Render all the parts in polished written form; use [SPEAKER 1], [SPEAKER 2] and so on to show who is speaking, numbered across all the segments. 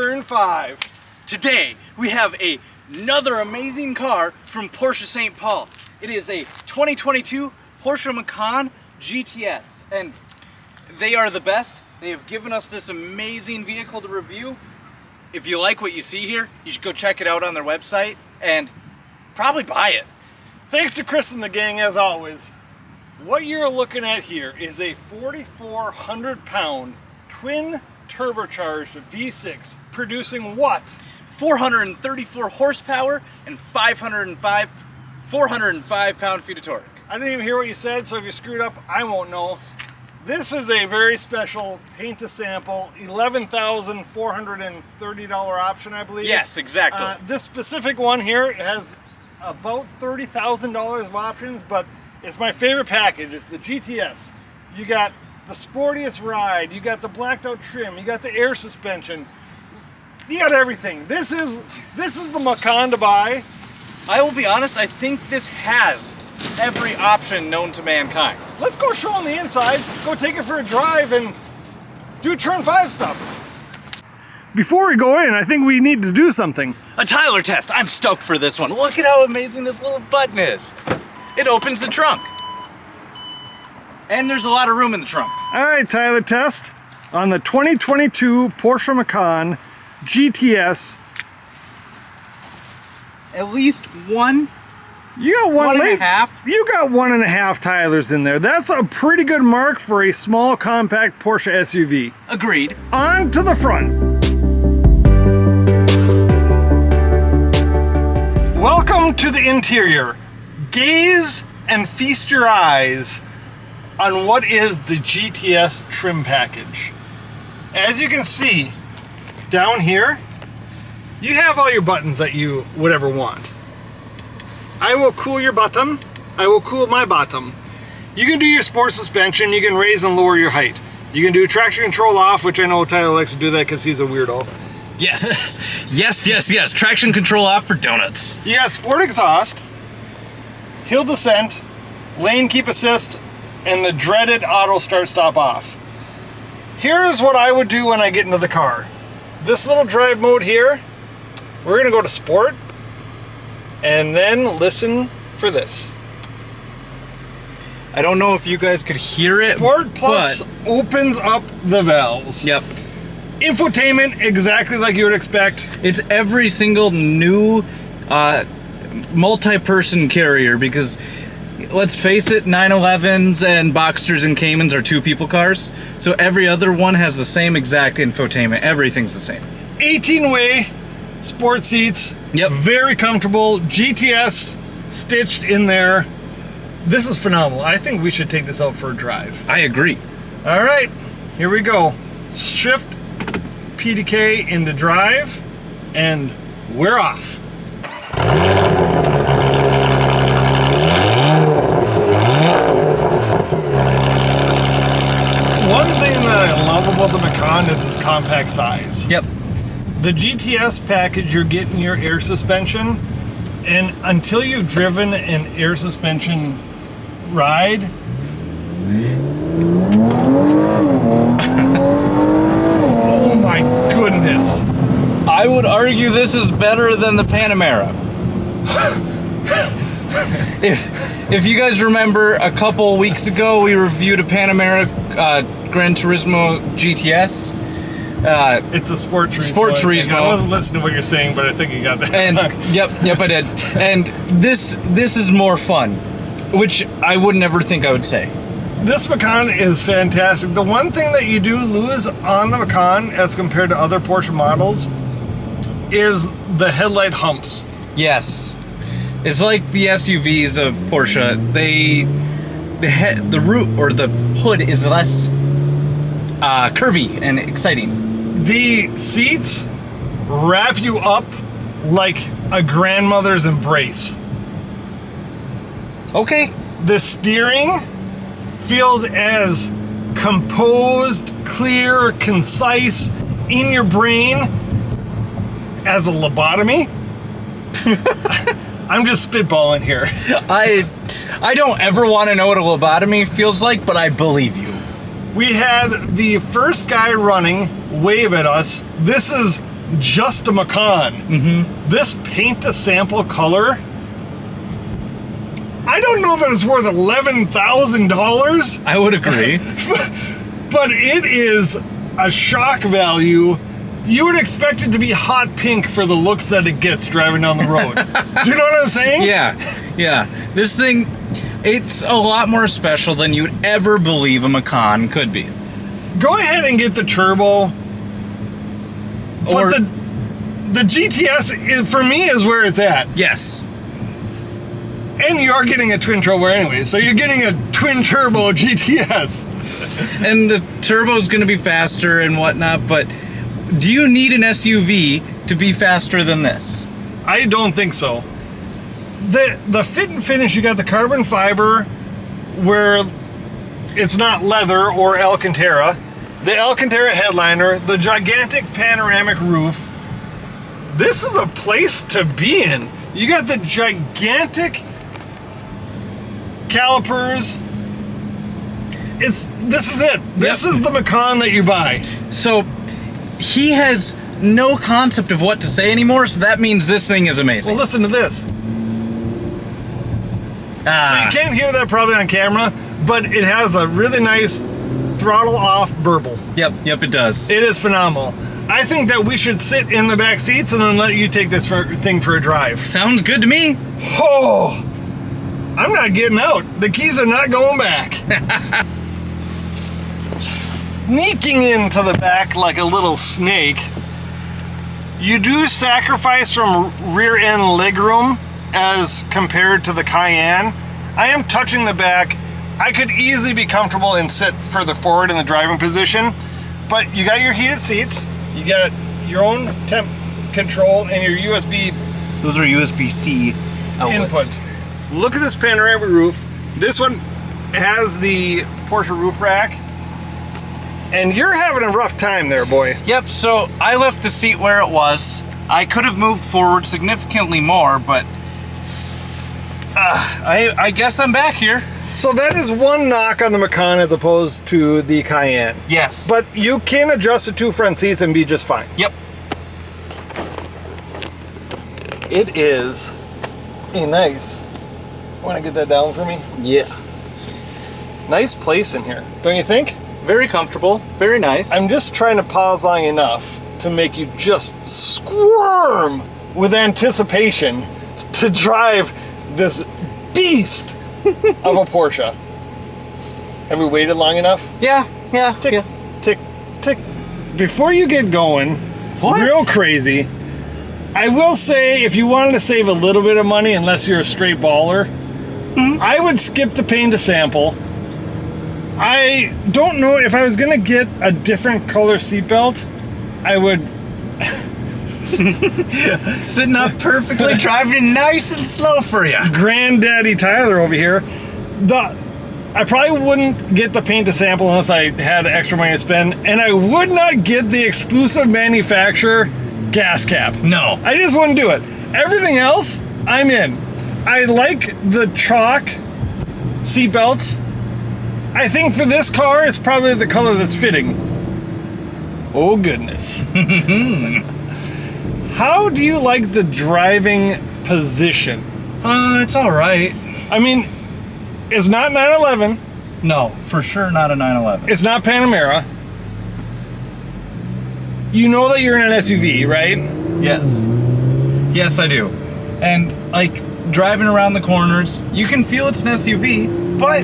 [SPEAKER 1] turn 5.
[SPEAKER 2] Today, we have another amazing car from Porsche St. Paul. It is a 2022 Porsche Macan GTS, and they are the best. They have given us this amazing vehicle to review. If you like what you see here, you should go check it out on their website and probably buy it.
[SPEAKER 1] Thanks to Chris and the gang as always. What you're looking at here is a 4,400 pound twin turbocharged V6 producing what?
[SPEAKER 2] 434 horsepower and 405 pound-feet of torque.
[SPEAKER 1] I didn't even hear what you said, so if you screwed up, I won't know. This is a very special paint to sample, $11,430 option, I believe.
[SPEAKER 2] Yes, exactly.
[SPEAKER 1] This specific one here has about $30,000 of options, but it's my favorite package. It's the GTS. You got the sportiest ride, you got the blacked out trim, you got the air suspension, you got everything. This is the Macan to buy.
[SPEAKER 2] I will be honest, I think this has every option known to mankind.
[SPEAKER 1] Let's go show them the inside, go take it for a drive and do turn 5 stuff. Before we go in, I think we need to do something.
[SPEAKER 2] A Tyler test. I'm stoked for this one. Look at how amazing this little button is. It opens the trunk. And there's a lot of room in the trunk.
[SPEAKER 1] All right, Tyler test on the 2022 Porsche Macan GTS.
[SPEAKER 2] At least one.
[SPEAKER 1] You got one
[SPEAKER 2] and a half.
[SPEAKER 1] You got 1.5 Tylers in there. That's a pretty good mark for a small, compact Porsche SUV.
[SPEAKER 2] Agreed.
[SPEAKER 1] On to the front. Welcome to the interior. Gaze and feast your eyes on what is the GTS trim package. As you can see, down here, you have all your buttons that you would ever want. I will cool your bottom. I will cool my bottom. You can do your sport suspension. You can raise and lower your height. You can do traction control off, which I know Tyler likes to do that because he's a weirdo.
[SPEAKER 2] Yes. yes. Traction control off for donuts.
[SPEAKER 1] You got sport exhaust, hill descent, lane keep assist, and the dreaded auto start stop off. Here's what I would do when I get into the car. This little drive mode here, we're gonna go to sport, and then listen for this.
[SPEAKER 2] I don't know if you guys could hear it.
[SPEAKER 1] Sport Plus opens up the valves.
[SPEAKER 2] Yep.
[SPEAKER 1] Infotainment exactly like you would expect.
[SPEAKER 2] It's every single new multi-person carrier because let's face it, 911s and Boxsters and Caymans are 2-people cars. So every other one has the same exact infotainment. Everything's the same.
[SPEAKER 1] 18-way sport seats.
[SPEAKER 2] Yep.
[SPEAKER 1] Very comfortable. GTS stitched in there. This is phenomenal. I think we should take this out for a drive.
[SPEAKER 2] I agree.
[SPEAKER 1] All right, here we go. Shift PDK into drive, and we're off. One thing that I love about the Macan is its compact size.
[SPEAKER 2] Yep.
[SPEAKER 1] The GTS package, you're getting your air suspension, and until you've driven an air suspension ride, oh my goodness.
[SPEAKER 2] I would argue this is better than the Panamera. If you guys remember, a couple weeks ago we reviewed a Panamera Gran Turismo GTS.
[SPEAKER 1] It's a Sport Turismo.
[SPEAKER 2] Sport Turismo.
[SPEAKER 1] I wasn't listening to what you're saying, but I think you got that.
[SPEAKER 2] And yep, I did. And this is more fun, which I would never think I would say.
[SPEAKER 1] This Macan is fantastic. The one thing that you do lose on the Macan as compared to other Porsche models is the headlight humps.
[SPEAKER 2] Yes. It's like the SUVs of Porsche. The root or the hood is less curvy and exciting.
[SPEAKER 1] The seats wrap you up like a grandmother's embrace.
[SPEAKER 2] Okay.
[SPEAKER 1] The steering feels as composed, clear, concise in your brain as a lobotomy. I'm just spitballing here.
[SPEAKER 2] I don't ever want to know what a lobotomy feels like, but I believe you.
[SPEAKER 1] We had the first guy running wave at us. This is just a Macan. This paint to sample color, I don't know that it's worth $11,000.
[SPEAKER 2] I would agree.
[SPEAKER 1] But it is a shock value. You would expect it to be hot pink for the looks that it gets driving down the road. Do you know what I'm saying?
[SPEAKER 2] Yeah. This thing, it's a lot more special than you'd ever believe a Macan could be.
[SPEAKER 1] Go ahead and get the turbo.
[SPEAKER 2] Or
[SPEAKER 1] But the GTS, for me, is where it's at.
[SPEAKER 2] yes.
[SPEAKER 1] And you are getting a twin turbo anyway, so you're getting a twin turbo GTS.
[SPEAKER 2] And the turbo's going to be faster and whatnot, but do you need an SUV to be faster than this?
[SPEAKER 1] I don't think so. The fit and finish, you got the carbon fiber where it's not leather or Alcantara. The Alcantara headliner, the gigantic panoramic roof. This is a place to be in. You got the gigantic calipers. This is it. This is the Macan that you buy.
[SPEAKER 2] So he has no concept of what to say anymore, so that means this thing is amazing.
[SPEAKER 1] Well, listen to this. So you can't hear that probably on camera, but it has a really nice throttle off burble.
[SPEAKER 2] Yep, it does.
[SPEAKER 1] It is phenomenal. I think that we should sit in the back seats and then let you take this thing for a drive.
[SPEAKER 2] Sounds good to me.
[SPEAKER 1] Oh, I'm not getting out. The keys are not going back. Sneaking into the back like a little snake. You do sacrifice from rear end legroom as compared to the Cayenne. I am touching the back. I could easily be comfortable and sit further forward in the driving position, but you got your heated seats, you got your own temp control, and your USB.
[SPEAKER 2] Those are USB-C outlets.
[SPEAKER 1] Inputs. Look at this panoramic roof. This one has the Porsche roof rack, and you're having a rough time there, boy.
[SPEAKER 2] Yep, so I left the seat where it was. I could have moved forward significantly more, but I guess I'm back here.
[SPEAKER 1] So that is one knock on the Macan as opposed to the Cayenne.
[SPEAKER 2] Yes.
[SPEAKER 1] But you can adjust the two front seats and be just fine.
[SPEAKER 2] Yep.
[SPEAKER 1] It is a nice. Want to get that down for me?
[SPEAKER 2] Yeah.
[SPEAKER 1] Nice place in here, don't you think?
[SPEAKER 2] Very comfortable, very nice.
[SPEAKER 1] I'm just trying to pause long enough to make you just squirm with anticipation to drive this beast of a Porsche. Have we waited long enough?
[SPEAKER 2] Yeah.
[SPEAKER 1] Tick, tick, tick. Before you get going, real crazy, I will say if you wanted to save a little bit of money, unless you're a straight baller, I would skip the paint to sample. I don't know if I was gonna get a different color seatbelt, I would.
[SPEAKER 2] Sitting up perfectly, driving nice and slow for you.
[SPEAKER 1] Granddaddy Tyler over here. I probably wouldn't get the paint to sample unless I had extra money to spend, and I would not get the exclusive manufacturer gas cap.
[SPEAKER 2] No.
[SPEAKER 1] I just wouldn't do it. Everything else, I'm in. I like the chalk seatbelts. I think for this car, it's probably the color that's fitting. Oh, goodness. How do you like the driving position?
[SPEAKER 2] It's all right.
[SPEAKER 1] I mean, it's not 911.
[SPEAKER 2] No, for sure not a 911.
[SPEAKER 1] It's not Panamera. You know that you're in an SUV, right?
[SPEAKER 2] Yes. Yes, I do. And, like, driving around the corners, you can feel it's an SUV, but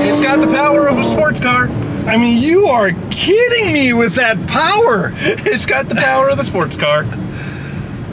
[SPEAKER 2] it's got the power of a sports car.
[SPEAKER 1] I mean, you are kidding me with that power.
[SPEAKER 2] It's got the power of the sports car.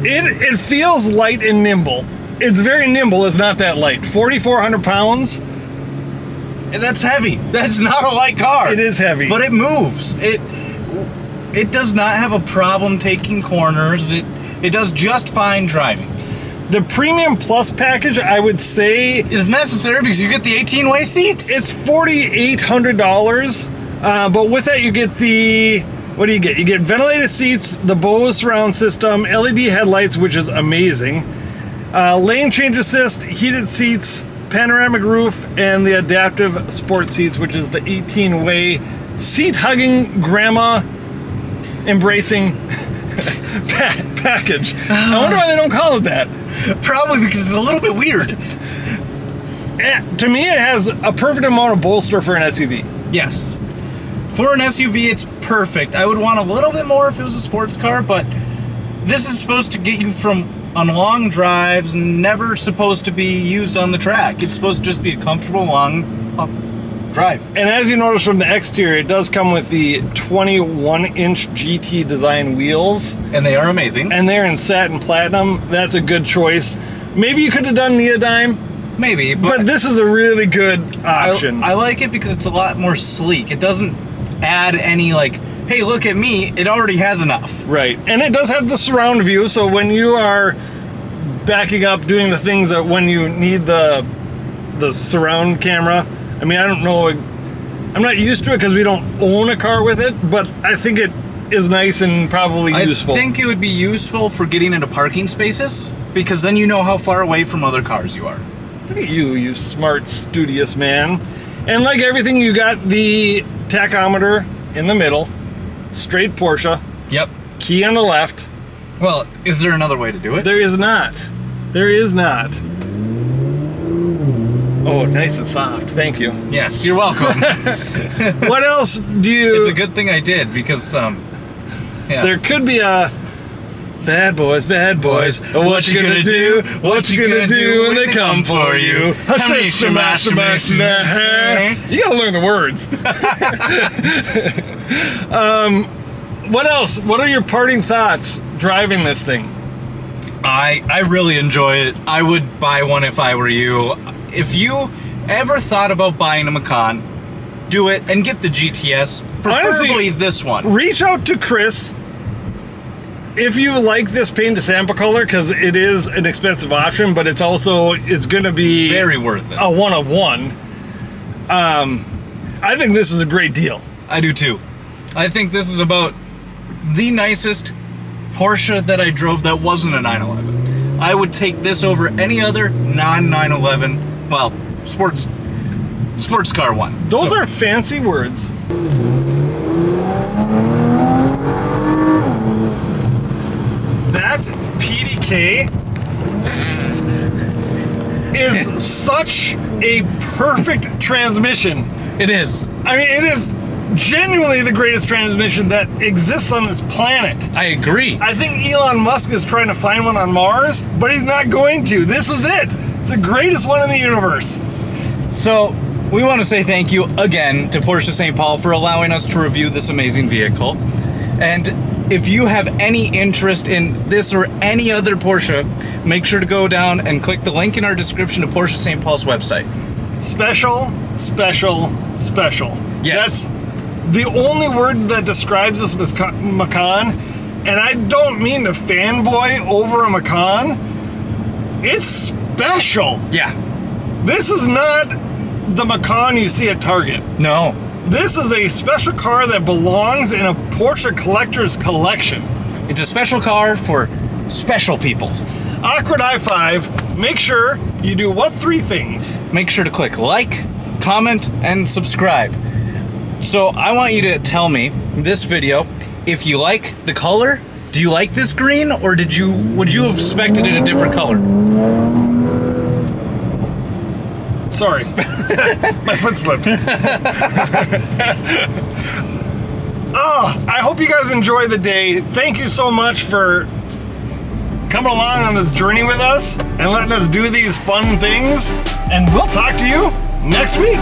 [SPEAKER 1] It feels light and nimble. It's very nimble. It's not that light. 4,400 pounds.
[SPEAKER 2] And that's heavy. That's not a light car.
[SPEAKER 1] It is heavy.
[SPEAKER 2] But it moves. It does not have a problem taking corners. It does just fine driving.
[SPEAKER 1] The Premium Plus package, I would say,
[SPEAKER 2] is necessary because you get the 18-way seats.
[SPEAKER 1] It's $4,800, but with that you get the, what do you get? You get ventilated seats, the Bose surround system, LED headlights, which is amazing, lane change assist, heated seats, panoramic roof, and the adaptive sport seats, which is the 18-way seat-hugging grandma embracing package. I wonder why they don't call it that.
[SPEAKER 2] Probably because it's a little bit weird.
[SPEAKER 1] To me, it has a perfect amount of bolster for an SUV.
[SPEAKER 2] Yes. For an SUV, it's perfect. I would want a little bit more if it was a sports car, but this is supposed to get you on long drives, never supposed to be used on the track. It's supposed to just be a comfortable long drive.
[SPEAKER 1] And as you notice from the exterior, it does come with the 21-inch GT design wheels.
[SPEAKER 2] And they are amazing.
[SPEAKER 1] And they're in satin platinum. That's a good choice. Maybe you could have done neodyme.
[SPEAKER 2] Maybe,
[SPEAKER 1] but this is a really good option.
[SPEAKER 2] I like it because it's a lot more sleek. It doesn't add any like, hey, look at me. It already has enough.
[SPEAKER 1] Right. And it does have the surround view, so when you are backing up, doing the things that when you need the surround camera, I mean, I don't know, I'm not used to it because we don't own a car with it, but I think it is nice and probably useful.
[SPEAKER 2] I think it would be useful for getting into parking spaces because then you know how far away from other cars you are.
[SPEAKER 1] Look at you smart, studious man. And like everything, you got the tachometer in the middle, straight Porsche.
[SPEAKER 2] Yep.
[SPEAKER 1] Key on the left.
[SPEAKER 2] Well, is there another way to do it?
[SPEAKER 1] There is not. There is not. Oh, nice and soft. Thank you.
[SPEAKER 2] Yes, you're welcome.
[SPEAKER 1] What else do you...
[SPEAKER 2] It's a good thing I did because, yeah.
[SPEAKER 1] There could be a... Bad boys, what you gonna do? What you gonna do when they come for you? You gotta learn the words. What else? What are your parting thoughts driving this thing?
[SPEAKER 2] I really enjoy it. I would buy one if I were you. If you ever thought about buying a Macan, do it and get the GTS, preferably honestly, this one.
[SPEAKER 1] Reach out to Chris if you like this paint to sample color, because it is an expensive option, but it's going to be
[SPEAKER 2] very worth it.
[SPEAKER 1] A one of one. I think this is a great deal.
[SPEAKER 2] I do too. I think this is about the nicest Porsche that I drove that wasn't a 911. I would take this over any other non-911, well, sports car one.
[SPEAKER 1] Those are fancy words. That PDK is such a perfect transmission.
[SPEAKER 2] It is.
[SPEAKER 1] I mean, it is genuinely the greatest transmission that exists on this planet.
[SPEAKER 2] I agree.
[SPEAKER 1] I think Elon Musk is trying to find one on Mars, but he's not going to. This is it. It's the greatest one in the universe.
[SPEAKER 2] So, we want to say thank you again to Porsche St. Paul for allowing us to review this amazing vehicle. And if you have any interest in this or any other Porsche, make sure to go down and click the link in our description to Porsche St. Paul's website.
[SPEAKER 1] Special, special, special.
[SPEAKER 2] Yes.
[SPEAKER 1] That's the only word that describes this Macan, and I don't mean to fanboy over a Macan. It's special.
[SPEAKER 2] Yeah.
[SPEAKER 1] This is not the Macan you see at Target.
[SPEAKER 2] No.
[SPEAKER 1] This is a special car that belongs in a Porsche collector's collection.
[SPEAKER 2] It's a special car for special people.
[SPEAKER 1] Awkward high five. Make sure you do what 3 things?
[SPEAKER 2] Make sure to click like, comment, and subscribe. So I want you to tell me this video if you like the color. Do you like this green, or would you have expected it a different color?
[SPEAKER 1] Sorry, my foot slipped. Oh, I hope you guys enjoy the day. Thank you so much for coming along on this journey with us and letting us do these fun things. And we'll talk to you next week.